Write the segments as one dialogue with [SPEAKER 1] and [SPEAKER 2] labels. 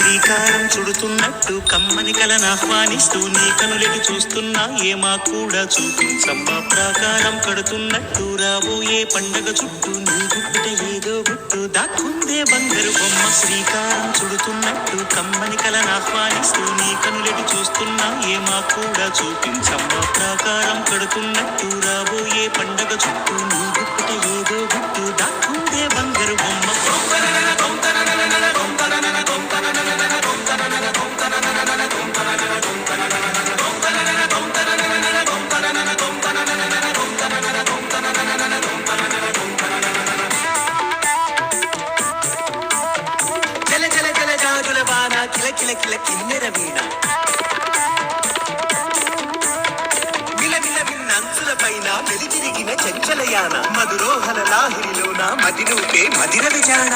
[SPEAKER 1] శ్రీకారం చుడుతున్నట్టు కమ్మని కలను ఆహ్వానిస్తూ నీ కనులెటి చూస్తున్నా ఏమా కూడా చూపించమ్మా ప్రాకారం కడుతున్నట్టు రాబోయే పండగ చుట్టూ నీ గుప్పిట ఏదో గుట్టు దాక్కుందే బంగారు బొమ్మ శ్రీకారం చుడుతున్నట్టు కమ్మని కలను ఆహ్వానిస్తూ నీ కనులెటి చూస్తున్నా ఏమా కూడా చూపించమ్మా ప్రాకారం కడుతున్నట్టు రాబోయే పండగ చుట్టూ నీ గుప్పిట ఏదో గుట్టు దాక్కుందే బంగారు బొమ్మ. కిల కిల కిల కిన్నెర వీణ మిలమిల మిన్నంచుల పైన వెలితిరిగిన చంచలయాన మధురోహల లాహిరిలోన మదినూపే మదిర విజాణ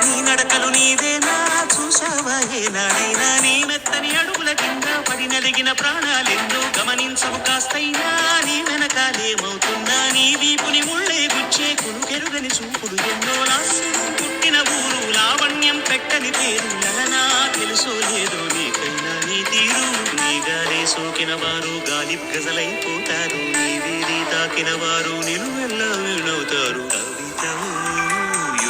[SPEAKER 1] నీ నడకలు నీదేనా చూసావా ఏనాడైనా నీ మెత్తని అడుగుల కింద పడి నలిగిన ప్రాణాలెన్నో గమనించవు కాస్తైనా నీ వెనకాలేమవుతున్నా నీ వీపుని ముళ్ళే గుచ్చే కునుకెరుగని చూపులు ఎన్నో లాస్యం పుట్టిన ఊరు లావణ్యం పెట్టని పేరు నలనా తెలుసో లేదో నీకైనా నీ తీరు నీ గాలే సోకిన వారు గాలి గజలైపోతారు నీ వీధి తాకిన వారు నిలువెల్లా వీణవుతారు కవిత